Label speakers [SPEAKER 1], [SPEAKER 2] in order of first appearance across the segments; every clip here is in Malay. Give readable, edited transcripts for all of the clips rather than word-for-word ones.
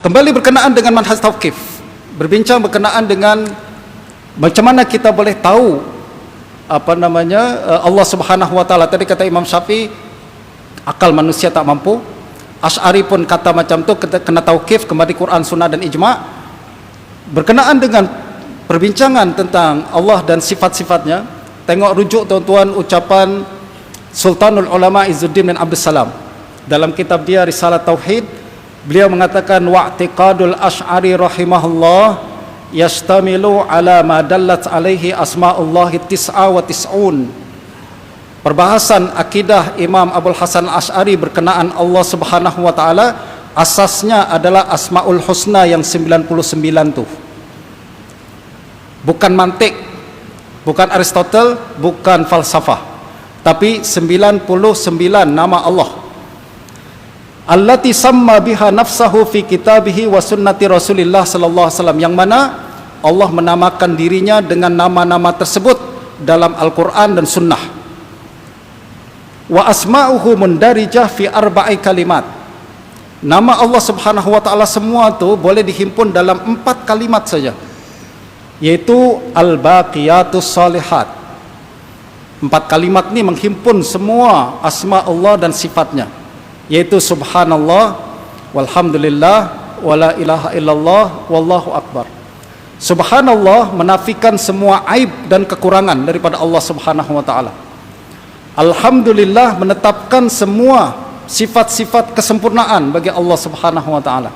[SPEAKER 1] Kembali berkenaan dengan manhaj tauqif, berbincang berkenaan dengan macam mana kita boleh tahu Allah Subhanahu wa taala. Tadi kata Imam Syafi'i, akal manusia tak mampu. Asy'ari pun kata macam tu, kena tauqif, kembali Quran, Sunnah dan ijma'. Berkenaan dengan perbincangan tentang Allah dan sifat-sifatnya, tengok rujuk tuan-tuan ucapan Sultanul Ulama Izzuddin bin Abdul Salam dalam kitab dia Risalah Tauhid. Beliau mengatakan wa'tiqadul Asy'ari rahimahullah yastamilu ala ma dallat alaihi asma'ullahi tis'a wa tis'un. Perbahasan akidah Imam Abul Hasan Asy'ari berkenaan Allah Subhanahu wa taala, asasnya adalah Asmaul Husna yang 99 tu. Bukan mantik, bukan Aristotle, bukan falsafah, tapi 99 nama Allah. Allati samma biha nafsahu fi kitabihi wa sunnati Rasulillah sallallahu alaihi wasallam, yang mana Allah menamakan dirinya dengan nama-nama tersebut dalam Al-Qur'an dan sunnah. Wa asma'uhu mundarijah fi arba'i kalimat. Nama Allah Subhanahu wa taala semua tu boleh dihimpun dalam 4 kalimat saja, yaitu al-baqiyatus shalihat. 4 kalimat ni menghimpun semua asma Allah dan sifatnya, yaitu subhanallah, walhamdulillah, wala ilaha illallah, wallahu akbar. Subhanallah menafikan semua aib dan kekurangan daripada Allah Subhanahu wa taala. Alhamdulillah menetapkan semua sifat-sifat kesempurnaan bagi Allah Subhanahu wa taala.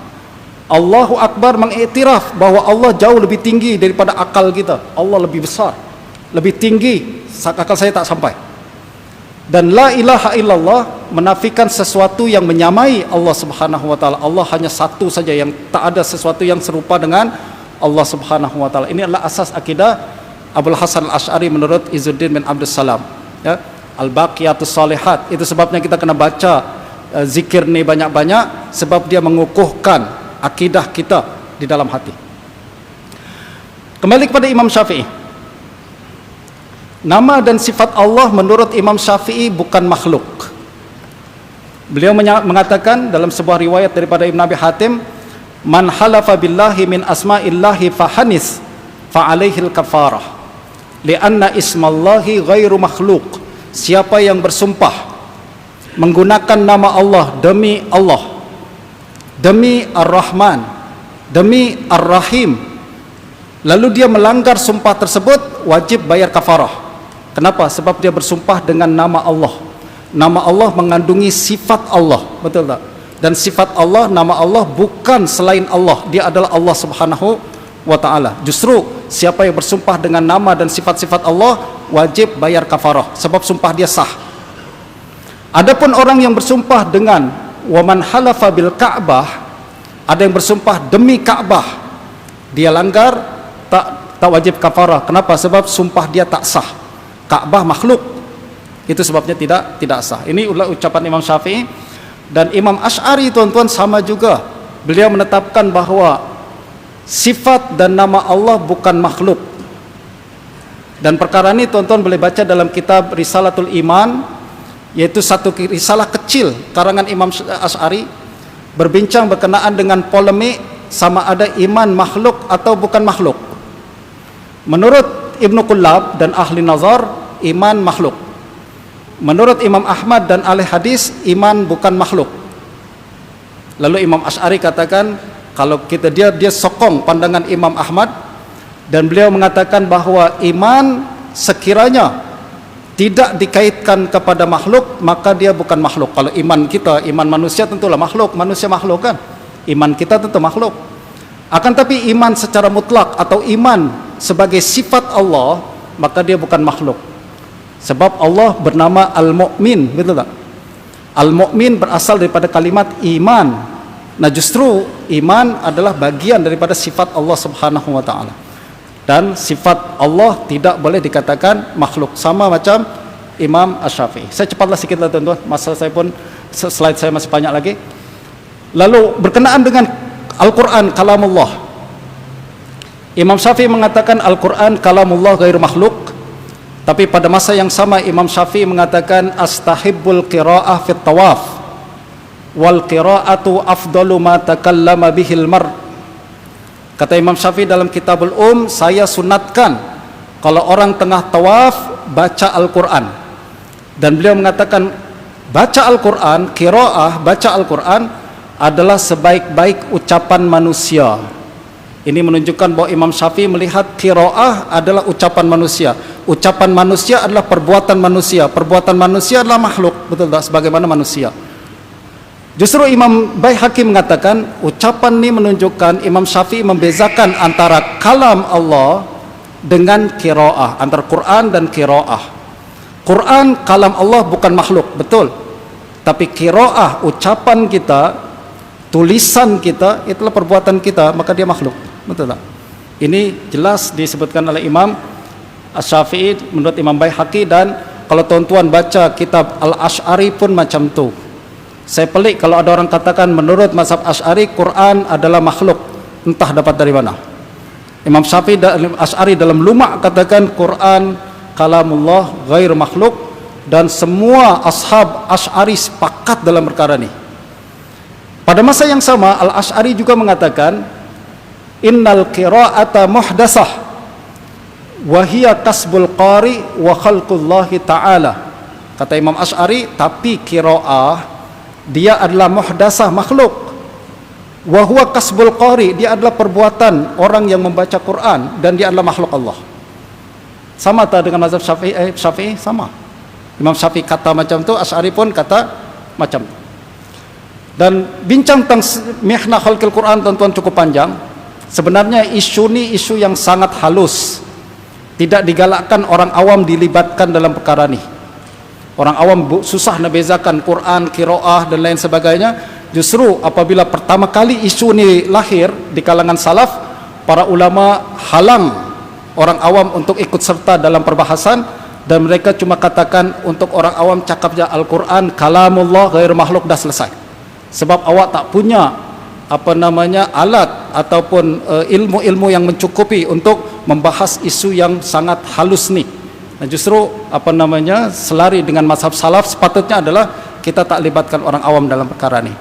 [SPEAKER 1] Allahu akbar mengiktiraf bahawa Allah jauh lebih tinggi daripada akal kita. Allah lebih besar, lebih tinggi, akal saya tak sampai. Dan la ilaha illallah menafikan sesuatu yang menyamai Allah Subhanahu wa taala. Allah hanya satu saja, yang tak ada sesuatu yang serupa dengan Allah Subhanahu wa taala. Ini adalah asas akidah Abul Hasan Al-Asy'ari menurut Izzuddin bin Abdul Salam, ya. Al-baqiyatus shalihat, itu sebabnya kita kena baca zikir ni banyak-banyak, sebab dia mengukuhkan akidah kita di dalam hati. Kembali kepada Imam Syafi'i. Nama dan sifat Allah menurut Imam Syafi'i bukan makhluk. Beliau mengatakan dalam sebuah riwayat daripada Ibn Abi Hatim, man halafa billahi min asma'illahi fahanis fa'alaihil kafarah li'anna ismallahi ghairu makhluk. Siapa yang bersumpah menggunakan nama Allah, demi Allah, demi Ar-Rahman, demi Ar-Rahim, lalu dia melanggar sumpah tersebut, wajib bayar kafarah. Kenapa? Sebab dia bersumpah dengan nama Allah. Nama Allah mengandungi sifat Allah, betul tak? Dan sifat Allah, nama Allah bukan selain Allah, dia adalah Allah Subhanahu wa ta'ala. Justru siapa yang bersumpah dengan nama dan sifat-sifat Allah wajib bayar kafarah, sebab sumpah dia sah. Adapun orang yang bersumpah dengan waman halafa bil Ka'bah, ada yang bersumpah demi Ka'bah, dia langgar, tak wajib kafarah. Kenapa? Sebab sumpah dia tak sah. Ka'bah makhluk, itu sebabnya tidak sah. Ini adalah ucapan Imam Syafi'i. Dan Imam Asy'ari tuan-tuan sama juga, beliau menetapkan bahawa sifat dan nama Allah bukan makhluk. Dan perkara ini tuan-tuan boleh baca dalam kitab Risalatul Iman, yaitu satu risalah kecil karangan Imam Asy'ari, berbincang berkenaan dengan polemik sama ada iman makhluk atau bukan makhluk. Menurut Ibnu Kullab dan ahli nazar, iman makhluk. Menurut Imam Ahmad dan ahli hadis, iman bukan makhluk. Lalu Imam Asy'ari katakan, kalau dia sokong pandangan Imam Ahmad, dan beliau mengatakan bahawa iman sekiranya tidak dikaitkan kepada makhluk, maka dia bukan makhluk. Kalau iman kita, iman manusia tentulah makhluk, manusia makhluk kan, iman kita tentu makhluk. Akan tapi iman secara mutlak atau iman sebagai sifat Allah, maka dia bukan makhluk. Sebab Allah bernama Al-Mu'min, betul tak? Al-Mu'min berasal daripada kalimat iman. Nah, justru iman adalah bagian daripada sifat Allah Subhanahu wa taala. Dan sifat Allah tidak boleh dikatakan makhluk, sama macam Imam Asy-Syafi'i. Saya cepatlah sikitlah tuan-tuan, masa saya pun slide saya masih banyak lagi. Lalu berkenaan dengan Al-Qur'an kalamullah, Imam Syafi'i mengatakan Al-Qur'an kalamullah ghairu makhluk. Tapi pada masa yang sama Imam Syafi'i mengatakan astahibbul qira'ah fit tawaf. wal qira'atu afdalu ma takallama bihil mar. Kata Imam Syafi'i dalam Kitabul saya sunatkan kalau orang tengah tawaf baca Al-Quran. Dan beliau mengatakan baca Al-Quran, qira'ah baca Al-Quran adalah sebaik-baik ucapan manusia. Ini menunjukkan bahwa Imam Syafi'i melihat qira'ah adalah ucapan manusia. Ucapan manusia adalah perbuatan manusia. Perbuatan manusia adalah makhluk, betul tak? Sebagaimana manusia. Justru Imam Baihaqi mengatakan ucapan ini menunjukkan Imam Syafi'i membezakan antara kalam Allah dengan qira'ah, antara Quran dan qira'ah. Quran kalam Allah bukan makhluk, betul. Tapi qira'ah, ucapan kita, tulisan kita, itulah perbuatan kita, maka dia makhluk, betul tak? Ini jelas disebutkan oleh Imam Asy-Syafi'i menurut Imam Baihaqi. Dan kalau tuan-tuan baca kitab Al-Asy'ari pun macam tu. Saya pelik kalau ada orang katakan menurut mazhab Asy'ari Quran adalah makhluk, entah dapat dari mana. Imam Syafi'i dan Asy'ari dalam Luma' katakan Quran kalamullah ghair makhluk, dan semua ashab Asy'ari sepakat dalam perkara ini. Pada masa yang sama Al-Asy'ari juga mengatakan innal qira'ata muhdasah wa hiya kasbul qari wa khalqullahi ta'ala. Kata Imam Asy'ari, tapi qira'ah dia adalah muhdasah, makhluk. Wa huwa kasbul qari, dia adalah perbuatan orang yang membaca Quran, dan dia adalah makhluk Allah. Sama tak dengan mazhab Syafi'i? Syafi'i sama. Imam Syafi'i kata macam tu, Asy'ari pun kata macam tu. Dan bincang tentang mihnah khalqil Quran tuan-tuan cukup panjang. Sebenarnya isu ni isu yang sangat halus. Tidak digalakkan orang awam dilibatkan dalam perkara ni. Orang awam susah nak bezakan Quran, qiraah dan lain sebagainya. Justru apabila pertama kali isu ni lahir di kalangan salaf, para ulama halang orang awam untuk ikut serta dalam perbahasan, dan mereka cuma katakan untuk orang awam cakap je Al-Quran kalamullah ghair makhluk, dah selesai. Sebab awak tak punya alat ataupun ilmu-ilmu yang mencukupi untuk membahas isu yang sangat halus ni. Dan justru selari dengan mazhab salaf sepatutnya adalah kita tak libatkan orang awam dalam perkara ni.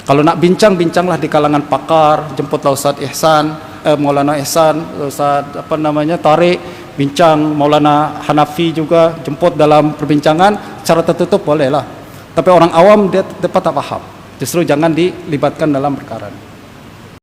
[SPEAKER 1] Kalau nak bincang, bincanglah di kalangan pakar, jemputlah Ustaz Ihsan, Maulana Ihsan, Ustaz Tariq, bincang Maulana Hanafi juga, jemput dalam perbincangan secara tertutup bolehlah. Tapi orang awam dia tak faham. Justru jangan dilibatkan dalam perkara ini.